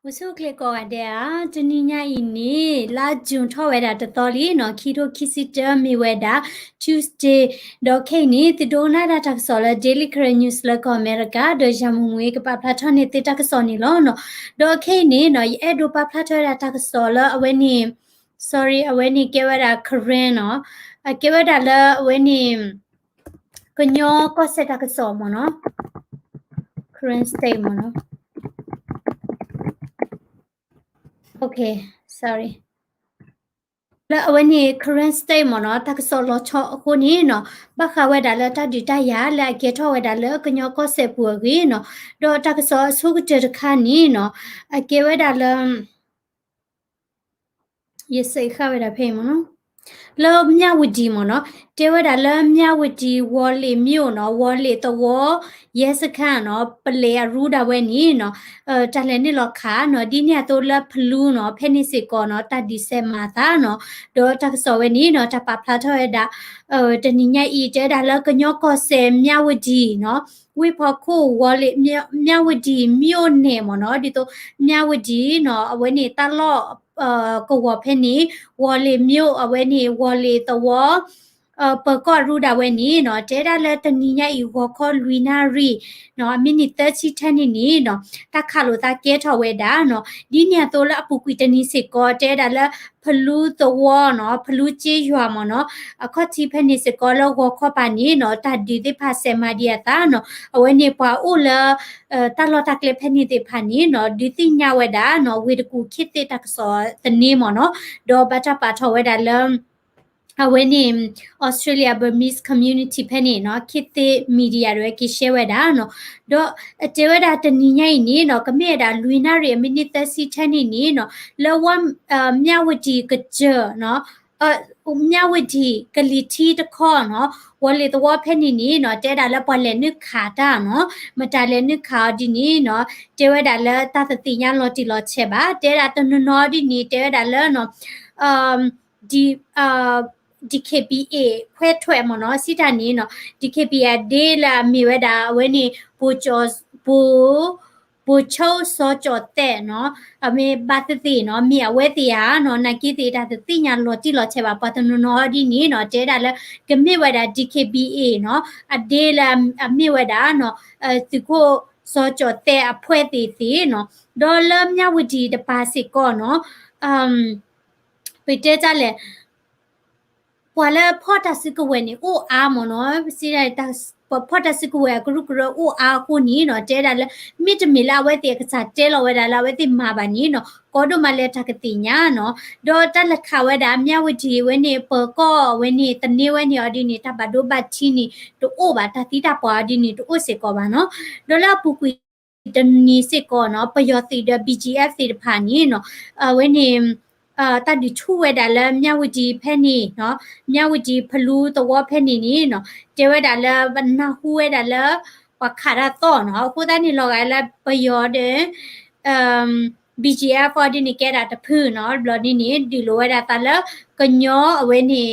Usu kliko adea tuninya ini la jun thaweda tatoli no kito kisita miweda Tuesday do kini tidona da taksola daily current news la ko America do jamumwe ka pa platone te taksoni lo no do kini no edo pa platore taksola aweni sorry aweni kewada current no kewada la aweni konyo ko se taksomo no current state mo no okay sorry la awani current state mo no tak so lo cho ko ni no ba kha we da la ta di ta ya la ke tho we da la ko nyo ko se pu gi no do tak so su ge kha ni no a ke we da la ye sai kha we da phe mo no လောမြဝတီမနော်တဲဝဒါလောမြဝတီဝေါ်လီမြို့နော်ဝေါ်လီတော့ရဲစခန့်နော်ပလေရူဒါဝဲနီနော်တလည်းနေလောက်ခါနော်ဒီညတော့လဖလူးနော်ဖဲနိစစ်ကောနော်တဒီဆေမာတာနော်ဒေါ်တက်ဆောဝဲနီနော်တပပလာထောရဒါတနိညဤတဲဒါလောကညောကောဆေမြဝတီနော်ဝိဖခုဝေါ်လီမြဝတီမြို့နေမနော်ဒီတော့မြဝတီနော်အဝဲနေတလော့ก็ว่าเพนี่วอลเลมิโอเอาไว้นี่วอลเลตัวเปก็รู้ดาเวนี่เนาะเจดาเลตนี่ยอีวอคอลุยนารีเนาะมินิเตชิทันนี่เนาะตาคาโลตาเกทเวดาเนาะဒီညတော့လအပူကွီတနီစစ်ကောတဲဒါလဖလူတော့เนาะဖလူจีရွာမเนาะအခတ်တီဖနေစစ်ကောလောကောခောပါနီเนาะတဒီတိဖဆေမာဒီယတာเนาะအဝနေပွားအိုလတလောတကလေဖနေတိဖနီเนาะဒီတိညာဝဒเนาะဝေတကူခိတေတကစောတနေမเนาะဒေါ်ဘတာပါထဝဒလအဝနေ Australia Burmese community ဖနေเนาะခိတေမီဒီယာတွေကိရှဲဝဒเนาะဒေါ်တေဝဒတနီညိုင်နီเนาะကမေဒါလူနာရီမိနစ်တစီထနီနီเนาะလဝမြဝတီကကြเนาะမြဝတီကလီတီတခေါเนาะဝလေတော့ဖဲနေနီเนาะတဲဒါလပလဲနခါတာเนาะမတလဲနခါဒီနီเนาะတဲဝဒါလတသတိညာလော်တီလော်ချက်ပါတဲဒါတနနော်ဒီနီတဲဒါလเนาะဒီDKBA ခွဲထွက်မနော်စီတာနေနော် DKBA ဒေးလာမြေဝဒါဝဲနေဘူချောဘူချိုစောကြောတဲ့နော်အမေဘာတတိနော်မြေဝဲတရားနော်နကိတေတာတိညာလောတိလောချက်ပါပတနနော်ဒီနေနော်တဲတာလဲကမြေဝဒါ DKBA နော်အဒေးလာအမြေဝဒါနော်သူကိုစောကြောတဲ့အဖွဲတီတီနော်ဒေါ်လာမြဝတီတပါစစ်ကောနော်ပိတဲကြလဲပွာလဖော်တစကဝဲနေအိုအာမနော်စီရတာဖော်တစကဝဲကရုကရအိုအာကိုနီနော်တဲဒါလေမိတမီလာဝဲတေကစားတဲလောဝဲဒါလာဝဲတေမာပါနီနော်ကောဒိုမလဲတကတိညာနော်ဒေါ်တလက်ခဝဲဒါမြဝတီဝဲနေပကောဝဲနေတနေဝဲနေအဒီနေတဘဒိုဘချီနီတူအိုဘာတတိတာပွာဒီနီတူအိုစေကောပါနော်ဒေါ်လာပူကွီတနီစေကောနော်ပယောတိဒ BGF တေဖာနီနော်ဝဲနေတဒီချူဝဲဒါလမြဝတီဖဲနေနော်မြဝတီဖလူတော့ဖဲနေနေနော်တဲဝဲဒါလဘနာဟူဝဲဒါလပခါရတော့နော်ကိုတန်းနေလောကလည်းပယောတဲ့BGF ဒီနေကဲတာတဖူနော်ဘလဒီနေဒီလိုဝဲဒါတလကညောအဝဲနေ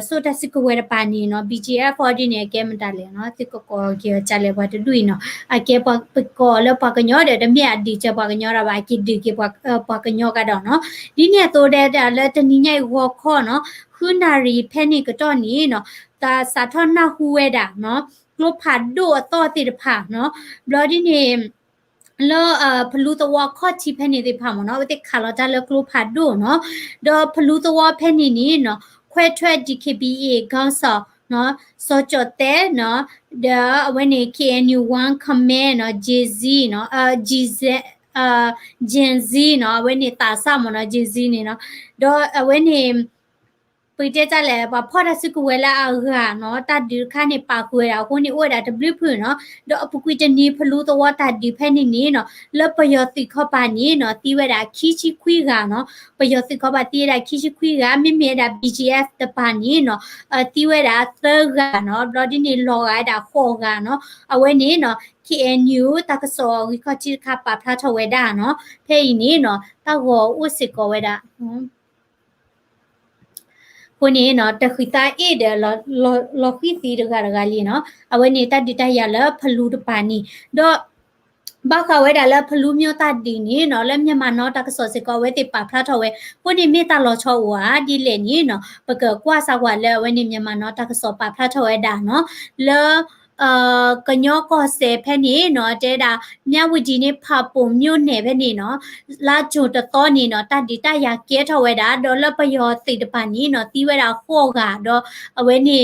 ဆိုတစကဝဲပါနီနော် BGF ဒီနေကဲမတလဲနော်တိကကောကကြလဲဘာတူနော်အကဲပကောလပကညောတဲ့တမြတ်ဒီချက်ပကညောရပါကိဒီကပကညောကတော့နော်ဒီနေတော့တဲ့လဲတနိညိုက်ဝခောနော်ခုနာရီဖဲနေကတော့နီနော်တာစာထနာဟူဝဲတာနော်လို့ဖတ်တော့တော့တိတဖာနော်ဘလဒီနေလောဖလူတော့ခော့ချီဖဲနေတဲ့ဖာမနော်ဝတိခါလာတာလကလို့ဖတ်တော့နော်ဒေါ်ဖလူတော့ဖဲနေနီနော်ခွဲထွက် DKBA ခေါင်းဆောင်နော်စောကြောတဲ့နော်ဒါဝနေ KNU1 command နော် JZ နော်GZ Gen Z နော်ဝနေတာဆမနော် JZ နေနော်တော့ဝနေပိတဲကြလဲဘာဖော်ရစကူဝဲလာအောဟာနော်တဒီခါနေပါခွေတာကိုနေဝဲတာ W ဖွနော်တော့အပကွီတနီဖလူတော့တဒီဖဲနေနေနော်လပယောတိခောပါနေနော်တီဝဲတာခီချီခွီကနော်ပယောတိခောပါတီတာခီချီခွီကမိမိတာ BGF တပါနေနော်တီဝဲတာသကနော်ဘလဒီနေလောရတာခေါ်ကနော်အဝဲနေနော် KNU တကစောဝီခချီခပါဖလာထဝဲတာနော်ဖဲနေနော်တော့ဥစစ်ကောဝဲတာကိုနေနော်တခိတာအေဒလောခိတီတကရကလီနော်အဝဲနေတာဒီတရလဖလူတပါနီတော့ ဘာခဝဲဒါလည်းဖလူးမျိုးတတီနီနော်လည်းမြန်မာနော်တကစောစကဝဲတိပါဖလာထဝဲကိုဒီမေတာလောချောဝါဒီလေနီနော်ပကကွာဆာကွာလဲဝဲနေမြန်မာနော်တကစောပါဖလာထဝဲဒါနော်လဲကညောကောဆေဖဲနေနော်တဲတာမြဝတီနေဖပုံမျိုးနေပဲနေနော်လာချိုတတော်နေနော်တတီတရကဲထဝဲတာဒေါ်လပယောစိတပါနီနော်တီးဝဲတာခေါ်ကတော့အဝဲနေ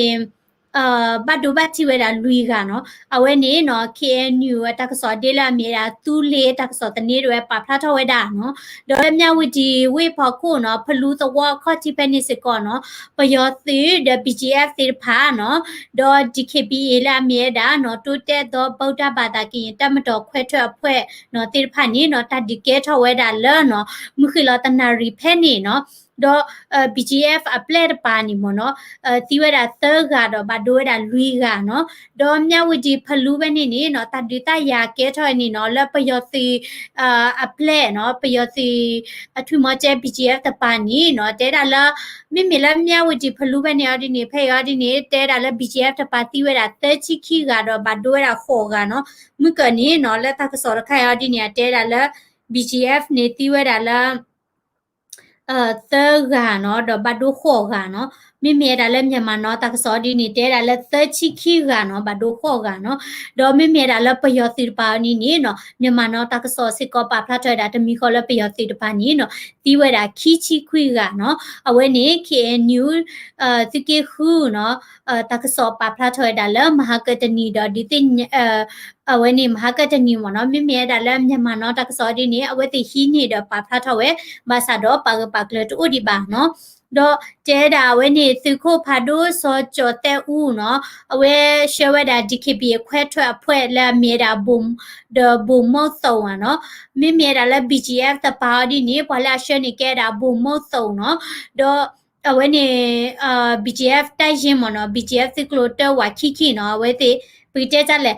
ဘတ်ဒိုဘတ်ချီဝဲတာလူကနော်အဝဲနေနော် KNU တက္ကစောဒေလာမြေတာသူလေတက္ကစောတနေတွေပါဖလာထဝဲတာနော်ဒေါ်မြဝတီဝေဖို့ကိုနော်ဖလူသဝခေါ်ချီပဲနေစကောနော်ပယောသီဒ BGF သီဖာနော်ဒေါ် DKBA လာမြေတာနော်တိုတက်တော့ဗုဒ္ဓဘာသာကရင်တမတော်ခွဲထွက်အဖွဲ့နော်သီဖာနေနော်တဒီကဲထဝဲတာလောနော်မခိလတနာရီဖဲနေနော်တော့ BGF apply ပါနေမနော်တီဝဲတာသကတော့ဘာဒိုဝဲတာလူကနော်တော့မြဝတီဖလူးပဲနေနေနော်တတိတရာကဲထော်နေနော်လပယောစီapply နော်ပယောစီအထူးမကျဲ BGF တပါနေနော်တဲတာလာမိမိလာမြဝတီဖလူးပဲနေရဒီနေဖဲရဒီနေတဲတာလာ BGF တပါတီဝဲတာတဲချီခီကတော့ဘာဒိုဝဲတာခေါ်ကနော်မြကနေနော်လက်တကစောရခိုင်ရဒီနေတဲတာလာ BGF နေတီဝဲတာလာသကနော်တော့ဘတ်ဒိုခေါ်ကနော်မိမိဒါလည်းမြန်မာနော်တကစောဒီနေတဲ့ဒါလည်းသချီခီကနော်ဘတ်ဒိုခေါ်ကနော်တော့မိမိဒါလည်းပယောစီပါနီနီနော်မြန်မာနော်တကစောစစ်ကောပါဖလာထွဲတာတမီခေါ်လည်းပယောစီတပါနီနော်တီးဝဲတာခီချီခွေကနော်အဝဲနေ KNU တိကေခုနော်တကစောပါဖလာထွဲတာလည်းမဟာကတနီတော့ဒီတင်အဝဲနေမဟာကတနီမနော်မိမိဒါလည်းမြန်မာနော်တကစောဒီနေအဝဲတိဟီနေတော့ပါဖလာထွဲဘာသာတော့ပါကလတူဒီပါနော်တော့တဲတာဝဲနေသူခုဖာဒိုစောကြောတဲ့ဦးနော်အဝဲရှဲဝဲတာ DKB ခွဲထွက်အဖွဲ့လာမြေတာဘုံဒဘုံမော့ဆုံอ่ะနော်မိမြေတာလဲ BGF တပါဒီနေဘလာရှဲနေကဲတာဘုံမော့ဆုံနော်တော့အဝဲနေBGF တိုက်ရင်မနော် BGF စကလိုတဝါခိခိနော်အဝဲတိပြတဲကြလဲ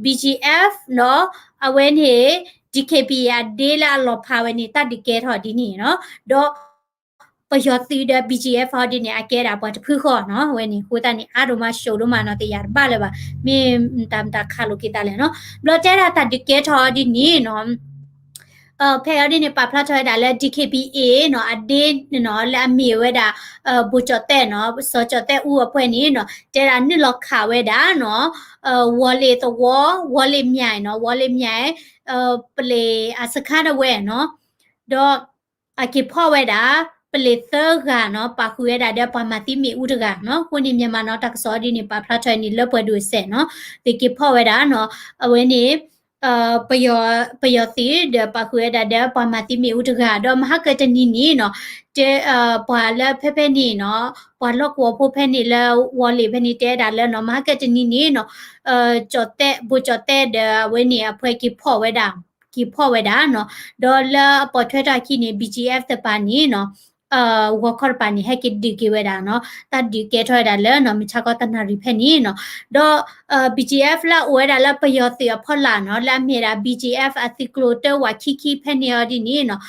BGF နော်အဝဲနေ DKB ရဒေလာလောဖာဝဲနေတတ်ဒီကဲထော်ဒီနေနော်တော့ပယောစီဒ BGF ဟောဒီနေအကဲတာပေါ့တဖူးခေါ်နော်ဝဲနေကိုတန်နေအားတို့မရှိုးတို့မနော်တရားပါလေပါမင်းတမ်တာခါလိုကိတလဲနော်ဘလော့တဲတာတတ်ဒီကဲထော်ဒီနေနော်ဖဲရဒီနေပါဖလာထွဲတာလဲ DKBA နော်အဒေးနော်လာမီဝဲတာဘူချတဲ့နော်စောချတဲ့ဦးအဖွဲနေနော်တဲတာနှစ်လောက်ခါဝဲတာနော်ဝေါ်လေတော့ဝေါ်လေမြိုင်နော်ဝေါ်လေမြိုင်ပလေအစခါတော့ဝဲနော်တော့အကိဖောဝဲတာပလေသကနော်ပါခုရတာတဲ့ပါမတိမီဥတကနော်ကိုနေမြန်မာနော်တကစောဒီနေပါဖလာထွဲနေလောပွဲဒူဆက်နော်ဒီကိဖောဝဲတာနော်အဝဲနေပယောတိde pakueda de pamati mi utga do mahaka tani ni no te bwa la phe phe ni no bwa lo ko pho phe ni la wali phe ni te da la no mahaka tani ni no chote bu chote de we ni a phwe ki pho we da no do la po thwe ta ki ni BGF တပါni noဝခေါ်ပါနေဟက်ကိဒီကေဝဒါနော်တတ်ဒီကေထွဲဒါလဲနော်မချကောတနာရီဖဲနီနော်တော့ BGF လာဝဲဒါလာပယောစီဖော်လာနော်လာမြေတာ BGF အသီကလိုတဝခိခိဖဲနီယဒီနီနော်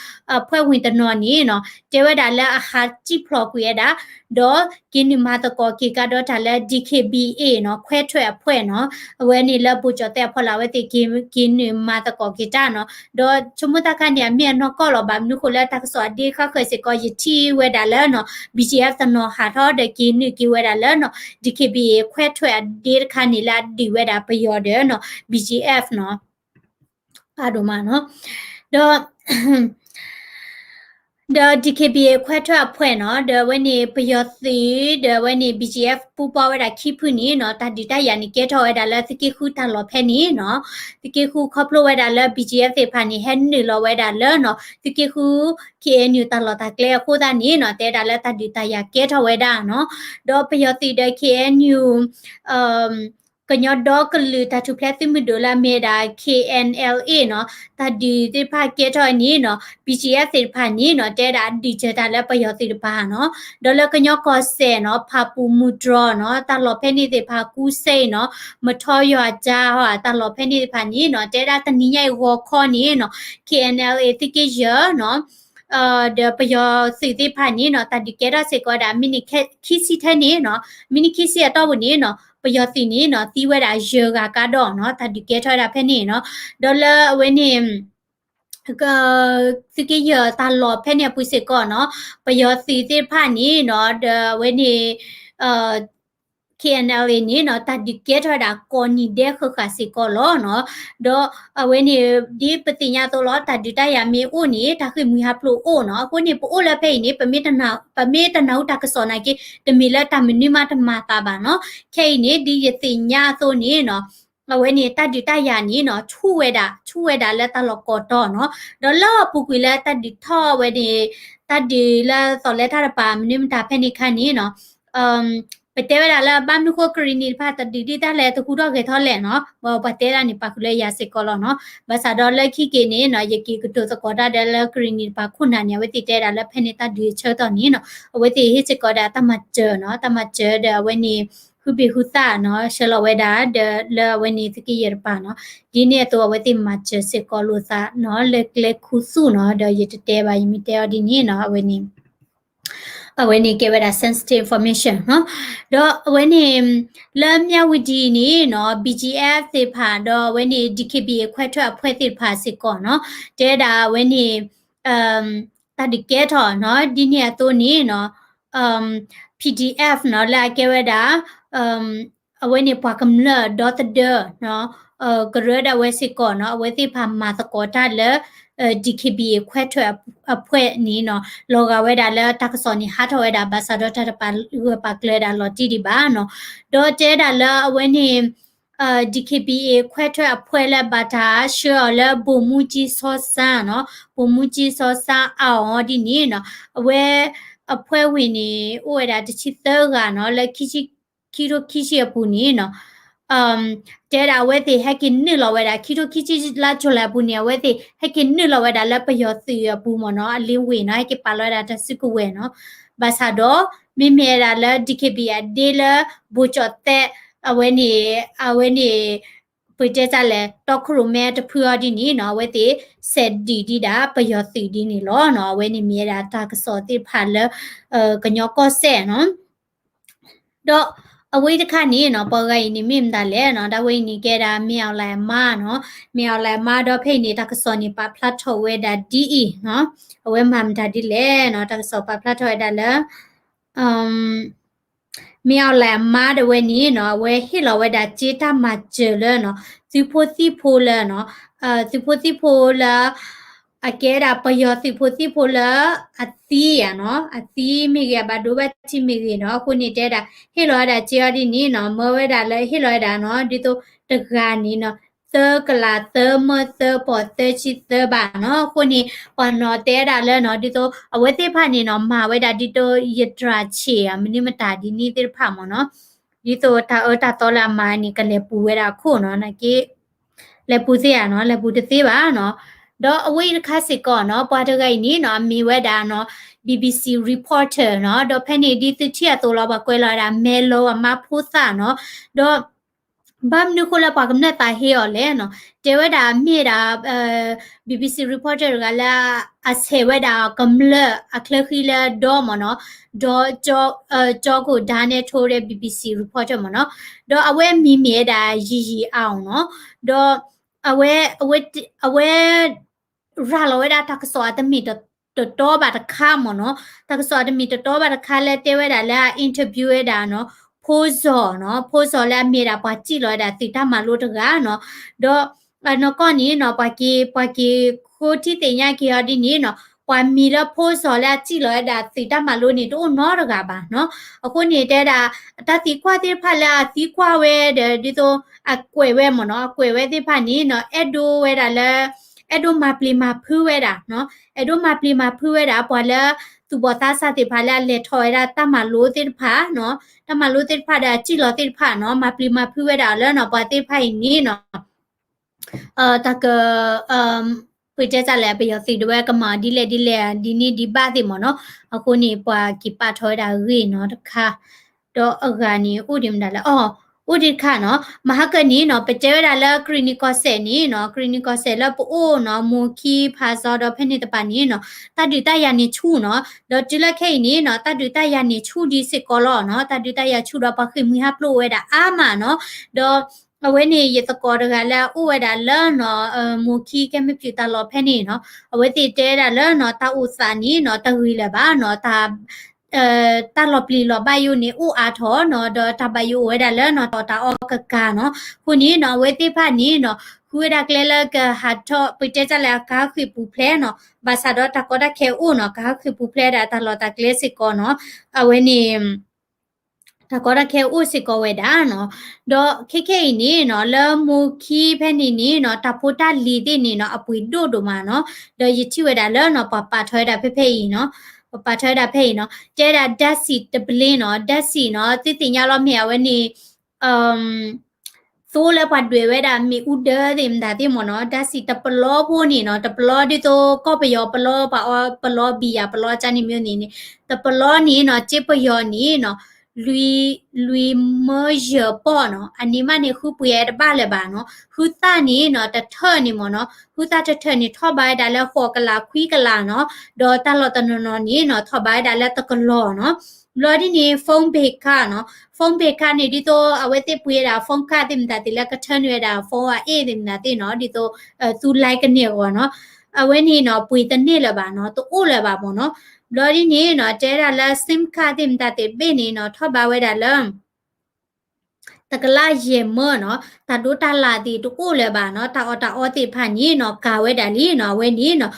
ဖွဲ့ဝင်တနော်နီနော်တဲဝဒါလာအခါချီဖလောကွေဒါတော့ကင်းနီမာတကောကေကတော့ဒါလဲ DKBA နော်ခွဲထွက်အဖွဲ့နော်အဝဲနေလပူချတဲ့ဖော်လာဝဲတေကင်းနီမာတကောကေတာနော်တော့ချမတခါနေအမြန်နော်ကောလောဘာနုခိုလဲတက်စောဒီခါခွေစကောယတီဝဲဒါလဲနော် BGF တနော်ဟာတော့ဒကင်းနီကီဝဲဒါလဲနော် DKBA ခွဲထွက်ဒီခါနေလာဒီဝဲဒါပယောတယ်နော် BGF နော်အားတို့မနော်တော့ the DKBA ခွဲထွက်အဖွဲ့နော် the when ni ပယောစီ the when ni BGF ပူပေါ်ဝဲတာခိဖုနီနော်တဒီတရနီကဲထော်ဝဲတာလဲစကိခုတန်လောဖဲနီနော်စကိခုခေါပလိုဝဲတာလဲ BGF ဖေဖာနီဟန်နီလောဝဲတာလဲနော်စကိခု KNU တလောတာကလေခိုတာနီနော်တဲတာလဲတဒီတရကဲထော်ဝဲတာနော်တော့ပယောစီ the KNU ကညဒေါကလူတထူဖလက်သိမဒိုလာမေဒါ KNLA နော်တဒီတိဖာကဲထော်နီနော် BGF ဖေဖာနီနော်တဲတာဒီဂျတာလဲပယောစီတပါနော်ဒေါ်လကညကောဆဲနော်ဖာပူမူဒရနော်တလောဖဲနီတိဖာကူစိနော်မထောရွာကြဟောတလောဖဲနီတိဖာနီနော်တဲတာတနီရိုက်ဝခေါ်နီနော် KNLA တိကေရနော် เดปยอสิติพานี่เนาะตัดดิเกราเสก็ดามินิคิสิเทนี่เนาะมินิคิสิตอวันนี้เนาะปยอสินี่เนาะตีเวดาเยกากาดอเนาะตัดดิเกทอดาเพนี่เนาะดอลเวนี่ก็สิกเยตาลอเพเนี่ยปุสิก่อนเนาะปยอสิติพานี่เนาะเดเวนี่เอ่อ KNLA นี่เนาะตัดดิเกทอดากอนี่เดคคาสิกอลอเนาะดอเวนี่ดีปฏิญญาตัวลอตัดดิตายามีอูนี่ถ้าคือมีฮับลูโอเนาะคนนี่ปูโอละเพนี่ปะเมตนาอุตากสอนากิตมีละตามินิมาตมาตาบาเนาะเคนี่ดียติญญาตัวนี้เนาะเอาไว้นี่ตัดดิตายานี่เนาะชูเวดาและตลอกอตอเนาะดอลลาปุกุละตัดดิทอเวนี่ตัดดิละตอเลทาปามินิมตาเพนิคันนี่เนาะปเตเวลาละบ้านนุโคกรีนีพาตดิดิตาเลตคูดอกเกทอเลเนาะบ่ปเตรานี่ปะคุเลยยาสิกอลเนาะบาซาดอลคิเกนี่เนาะยกิกตุสกอดาเดลกรีนีปะคุนาเนี่ยเวติเตราละเพนิตาดิเชตอนี่เนาะเวติฮิสิกอดาตมาเจเนาะตมาเจเดเวนี่ခုပိခုသနော်ရှလဝဒဒလဝနီတကိရပါနော်ဒီနေ့တော့ဝတိမချစေကောလို့သာနော်လက်ခုစုနော်ဒရတတဲပါယမီတဲဒီနေ့နော်အဝနီwhen you give it a sensitive information เนาะดอ when you ลำยาวิดีนี่เนาะ BGF สิพาดอ when you DKB ခွဲထွက်အဖွဲ့สิพาสิก่อนเนาะတဲတာ when you ตัดดิเกตเนาะဒီเนี่ยตัวนี้เนาะPDF เนาะลาเกวดาwhen you ปากำเลดอทเดเนาะกระดาเวสิก่อนเนาะเวสิพามาสะกอตาเลDKB ခွဲထွက်အဖွဲ့นี้เนาะโลกาเวดาแล้วตักสอนี่ฮัทเวดาบาซาดอตาปาเวปากเลดาลอติดิบาเนาะดอเจดาแล้วเวนี่DKB ခွဲထွက်အဖွဲ့လက်ဘာသာရှောလဘုံမူကြီးစောဆာเนาะဘုံမူကြီးစောဆာအောင်ဒီนี่เนาะအဝဲအဖွဲ့ဝင်နေဥဝဲတာတချစ်သောကเนาะလက်ခိရှိပူนี่เนาะတဲတာဝဲတိဟက်ကိနလဝဲတာခိတိုခိချိလာချလာပူနေဝဲတိဟက်ကိနလဝဲတာလပယောစီပူမနော်အလင်းဝေနော်ဟက်ကိပါလောတာတစကုဝဲနော်ဘာသာတော့မိမေရာလဒီကေဘီယာဒေလဘူချတ်တဲ့အဝဲနေပွေတဲကြလဲတော့ခရိုမဲတဖူအဒီနီနော်ဝဲတိဆက်ဒီတာပယောစီဒီနီလောနော်ဝဲနေမြေတာတာကစောတိဖာလကညောကောဆဲနော်တော့အဝေးတစ်ခါနေနော်ပေါ်ကိုင်းနေမိမတာလဲနော်ဒါဝိနေကြတာမြောက်လိုက်မနော်မြောက်လိုက်မတော့ဖိနေတကစောနေပါဖလတ်ထော်ဝဲတာ DE နော်အဝဲမှမတာဒီလဲနော်တကစောပါဖလတ်ထော်ဝဲတာလဲမြောက်လိုက်မတော့ဝဲနေနော်ဝဲဟိလောဝဲတာကြေတာမကျလဲနော်စီဖိုလဲနော်စီဖိုလဲအကဲတာပယောစီဖိုလဲအသီးရနော်အသီးမိကဘာဒိုဘတိမိကနော်ခုနေတဲ့တာဟိလောတာကြေရဒီနီနော်မဝဲတာလဲဟိလောတာနော်ဒီတော့တကနီနော်သကလာသမသပေါ်တချစ်သဘာနော်ခုနေပနော်တဲတာလဲနော်ဒီတော့အဝဲတိဖာနေနော်မာဝဲတာဒီတော့ယတရာချေမနိမတာဒီနီတိဖာမနော်ဒီတော့တာတော်လာမာနီကလေးပူဝဲတာခုနော်နကေလေပူစီရနော်လေပူတသေးပါနော်တော့အဝေးခါစစ်ကောနော်ပွားတကိုင်နီနော်မီဝဲတာနော် BBC reporter နော်တော့ဖက်နေဒီတချီတော်လာပါကွဲလာတာမဲလောအမဖိုးစာနော်တော့ဘာမနခုလာပါကမနဲ့တာဟေော်လဲနော်တဲဝဲတာမြေတာBBC reporter ကလာအဆေဝဲတာကမလအခလခီလာတော့မနော်တော့ကြောကိုဒါနဲ့ထိုးတဲ့ BBC reporter မနော်တော့အဝဲမီမြေတာရီအောင်နော်တော့အဝဲရာလောဝဲတာတကစောတမီတော့ဘာတခါမနော်တကစောတမီတော့ဘာတခါလဲတဲဝဲတာလဲအင်တာဗျူးရတာနော်ဖိုးစောနော်ဖိုးစောလဲမြေတာပါကြည့်လို့တာတိတမလို့တကားနော်တော့နော်ကောနီနော်ပါကီခိုတီတင်ရကီရဒီနီနော်ပွာမီလဖိုးစောလဲကြည့်လို့တာတိတမလို့နေတော့နော်တကားပါနော်အခုနေတဲ့တာတတိခွာတိဖလာတိခွာဝဲဒီတော့အကွယ်ဝဲမနော်အကွယ်ဝဲတိဖာနီနော်အဲ့ဒိုဝဲတာလဲအဲ့ဒိုမပလီမဖူးဝဲတာနော်အဲ့ဒိုမပလီမဖူးဝဲတာပွာလဲသူဘောသားစားတိဖာလဲလေထော်ရတာတမလို့တိဖာနော်တမလို့တိဖာတာကြည့်လို့တိဖာနော်မပလီမဖူးဝဲတာလဲနော်ပွာတိဖာနီနော်တကပွေကြလဲပြရစီတော့ကမာဒီလေဒီနီဒီပါတိမနော်အခုနေပွာကိပါထော်တာရီနော်တခါတော့အဂာနီဥဒိမဒါလဲအော် อุดิค่ะเนาะมหากนี้เนาะไปเจอได้แล้วคลินิกอเซนี่เนาะคลินิกอเซแล้วปูเนาะมูคีพาซอดอเพนิตปานี่เนาะตาดิตายานี่ชูเนาะดอจิละแค่นี้เนาะตาดิตายานี่ชูดีสิกอลเนาะตาดิตายาชูดอปะคิมีฮับโลเวดาอามาเนาะดอเอาไว้นี่ยตะกอดกันแล้วอู้เวดาเลเนาะมูคีแกไม่ผิดตลอดเพนี่เนาะเอาไว้ติเจดาเลเนาะตาอุสานี่เนาะตาหุยเลยบ้าเนาะตาตาลอปลีลอบายูนี่อูอาทอเนาะดอตาบายูเวดาเลเนาะตอตาออกกาเนาะคุณนี้เนาะเวติพานี้เนาะคุยดักเลลกฮัททอปิเจจะแล้วก็คือปูเพลเนาะบาซาดอตาก็ได้แค่อูเนาะก็คือปูเพลดาตาลอตาเกลสิกอเนาะเอาไว้นี่ตาก็ได้แค่อูสิกอเวดาเนาะดอเคนี่เนาะเลมูคีเพนี่นี่เนาะตาพุตาลีดินี่เนาะอปุยโดโดมาเนาะดอยิชิเวดาเลเนาะปะปะถอยดาเพ่ๆเนาะปะถอยดาเพ่เนาะเจดาดัสซีตะเปลเนาะดัสซีเนาะติติญาลอเมียเวนี่ဆိုးလဲပါတွေ့ဝဲတာမိဥဒတဲ့မဒါတိမနော်ဒါစီတပလောဖို့နေနော်တပလောဒီတော့ကော့ပယောပလောပါပလောဘီယာပလောချာနေမျိုးနေနေတပလောနေနော်ချစ်ပယောနေနော်lui merge ပေါ့နော်အနိမနေခုပွေရပါလဲပါနော်ခုတနေနော်တထနေမနော်ခုတတထနေထောပါဒါလဲခေါ်ကလာခွီးကလာနော်ဒေါ်တလောတနော်နေနော်ထောပါဒါလဲတကလောနော်လော်ဒီနေဖုန်းဘေခါနော်ဖုန်းဘေခါနေဒီတော့အဝဲတိပွေတာဖုန်းခါတင်တာတိလကထန်ရတာဖုန်းကအေးတင်တာတိနော်ဒီတော့သူလိုက်ကနေကောနော်အဝဲနေနော်ပွေတနေ့လပါနော်သူအိုးလပါပေါ့နော်လော်ဒီနေနော်တဲတာလဲ sim ခါတင်တာတိပေးနေနော်ထောပါဝဲတာလဲตะกละเยมเนาะตาดูตาลาติตุโกเลยบาเนาะตาออติพานี่เนาะกาเวดาลีเนาะเวนี่เนาะ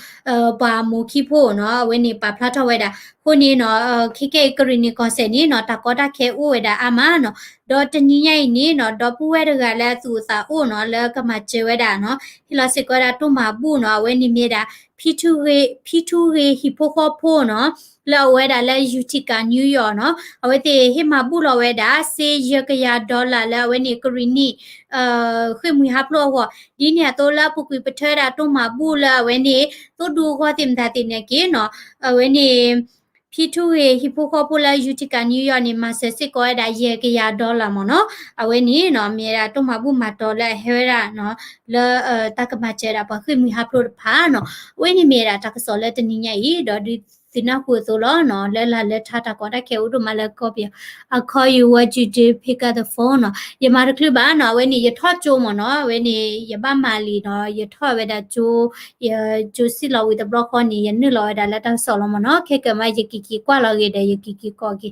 ปามูคิโพเนาะเวนี่ปาพลาทเวดาคนนี้เนาะเคกรีนิคอเซนี่เนาะตาก็ตาเคอูเวดาอามาเนาะดอตนี่ใหญ่นี่เนาะดอปูเวดกะแลสูซาโอเนาะแล้วก็มาเจเวดาเนาะฮิลาสิกอดาตุมาบูเนาะเวนี่เมดาP2 ฮิโปโคโพเนาะแล้วเวดาแล้วยูทิกานิวยอร์กเนาะเอาไว้ติฮิมาบูลอเวดาเซยกยาดอลลาร์แล้วเวนี่กรีนี่ခွေမွေဟပ်လို့ဟောဒီနေတော့လာပုကွေပထဲတာတော့မှာဘူးလာဝဲနေတို့ဒူခေါ်တင်တာတင်နေကေနော်ဝဲနေ P2 ဟီပိုခေါ်ပလာယူတီကနယူးယောက်နေမှာဆက်စစ်ကောဒါရေကရဒေါ်လာမနော်အဝဲနေနော်မြေတာတော့မှာဘူးမှာဒေါ်လာဟဲရာနော်လဲတကမချေတာပခွေမွေဟပ်လို့ဖာနော်ဝဲနေမြေတာတကစောလဲတနည်းညဤတော့ဒီဒီနောက်ကိုဆိုတော့နော်လဲလာလဲထားတာကောတာခဲဦးတို့မလဲကောပြ I call you what you did pick up the phone နော်ယမာတကလဘာနော်ဝဲနေရထော့ကျိုးမနော်ဝဲနေရပမာလီနော်ရထော့ဝဲတာကျိုးရကျိုးစီလောဝီတဘလော့ခေါနေရနုလောဒါလက်တဆော်လောမနော်ခဲကမယကီကီကွာလောကေတဲ့ယကီကီကောကီ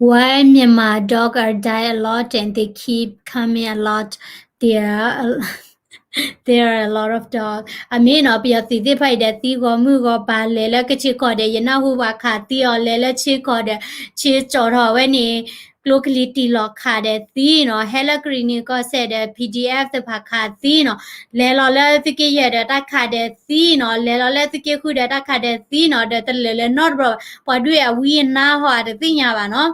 Why Myanmar dog are die a lot and they keep coming a lot there are a lot of dogs I mean เปียติติไผတဲ့တီကိုမှုကိုပါလဲလဲကချစ်ခေါ်တဲ့ရနဟုပါခါတီော်လဲလဲချစ်ခေါ်တဲ့ချစ်ကြော်တော့ဝဲနေ locality လောက်ခါတဲ့တီနော် Hello Clinic ကိုဆက်တဲ့ PDF တဖခါတီနော်လဲလော်လဲတိကရတဲ့တခါတဲ့တီနော်လဲလော်လဲတိကခုတဲ့တခါတဲ့တီနော်တဲ့လဲလဲ not bro ပေါ်တွေ့အဝီနာဟောတဲ့သိညာပါနော်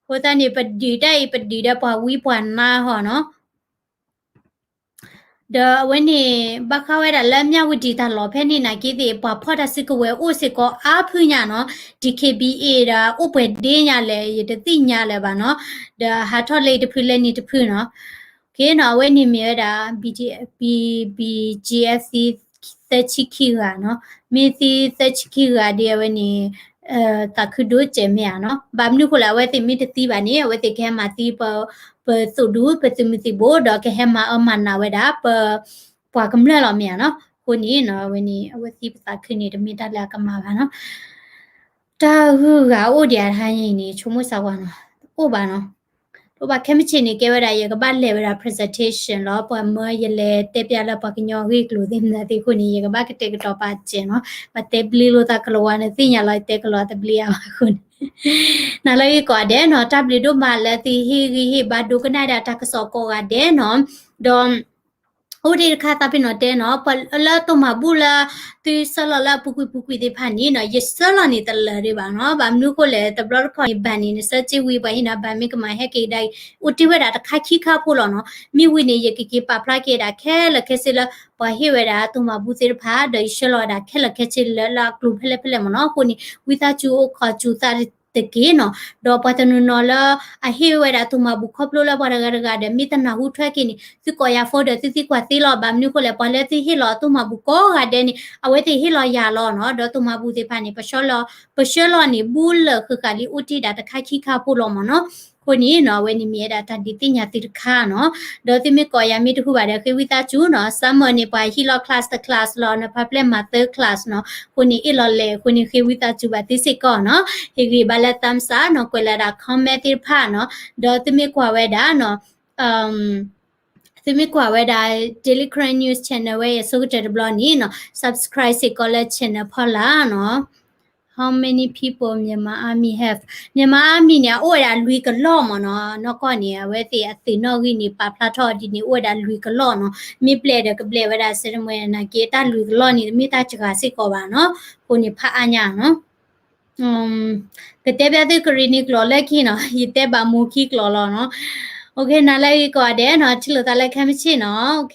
ဟိုတန်ဒီပဒီတဲ့ပဒီတဲ့ပေါ်ဝီပွားနာဟောနော်เดวันนี้บักเขาไว้แต่เริ่มยาวิธีตลอดแพ่นี่นะกี่ทีพอพอดัสิกเวโอสิกอาพื้นยาเนาะ DKBA ดาอุปเดียาเลยยติญาเลยบ้าเนาะเดหาทอดเลยตะพื้นเลยนี่ตะพื้นเนาะเคเนาะวันนี้มีดา BGFC เตชิคิวเนาะมีที่เตชิคิวเดียววันนี้ตะคือดูเจมีเนาะบางนึกคนละว่าติมีตะตีบ้านนี้ว่าติแค่มาตีเปสุดูเปตุมิติโบดอกแค่มามันนาเวดาปปากำเล่เราเมียเนาะคนนี้เนาะวันนี้ว่าที่ภาษาคืนนี้จะมีดัดแล้วก็มาบ้านเนาะตาหูกาโอเดียทายนี่ชมุสาวเนาะโอบาเนาะตัวบาแค่ไม่ชินนี่เกวดายก็บ้านเลเวลา presentation แล้วปอเมื่อเยเลเตปยาละปากญอกิกลูดิมนาติคนนี้ก็บ้าก็เตกตอปาเจเนาะมาเตปลีโลตากลวานติญาลอยเตกลอตะบลีอาคุณนาลอยก็เดเนาะตับลีดูมาละติฮิบาดูก็น่าดาตากสอก็กะเดเนาะดอมโอดีค่ะตาเป็นเดเนาะปละตัวมาบุละติสละละปุกุติพานี่เนาะยสละนี่ตะละเรบาเนาะบามนุก็เลยตะบลอดคอยบานี่เซจิวีบาหินะบามิกมาเฮเกไดอุติเวดาตะคาขี้คาพูลเนาะมีวินี่ยกิปาพลาเกดาแค่ละแค่สิละปะฮิเวดาตัวมาบุติรพาดยชลอดาแค่ละแค่สิละกลุ่มเพลมเนาะคนนี้วิตาจูขอจูตา ke no do patanu no la a he weda tu ma bu khoplo la bara ga de mitana hu thwa ke ni si ko ya for de si kwa ti lo ba mnu ko le pa le ti he lo tu ma bu ko ga de ni a we ti he lo ya lo no do tu ma bu ti pha ni pa sho lo ni bu le khu ka li uti da ta kha ki kha pu lo mo no ko ni no we ni mi da ta di ti nya ti kha no do ti mi ko ya mi tu ba de ke wi ta chu no summer ni pa he lo class lo na pa ple master class no ko ni i lo le ko ni ke wi ta chu ba ti si ko no he gri ba la tam sa no ko la da comment ti pha no do ti mi ko we da no Simi kwa weda Daily Crime News channel we so the blog ni no subscribe si college channel phala no how many people Myanmar army have Myanmar army ne o da lui ka lo mo no ko ni we ti a ti no gi ni pa pla tho di ni o da lui ka lo no mi ple de ka ple weda se mo na ke ta lui ka lo ni mi ta cha si ko ba no ko ni pha anya no cái tế bé tư clinic lo lại khi nó y tế bà mua khi lo nó ok nào lại có để nó chỉ là ta lại khai chi nó ok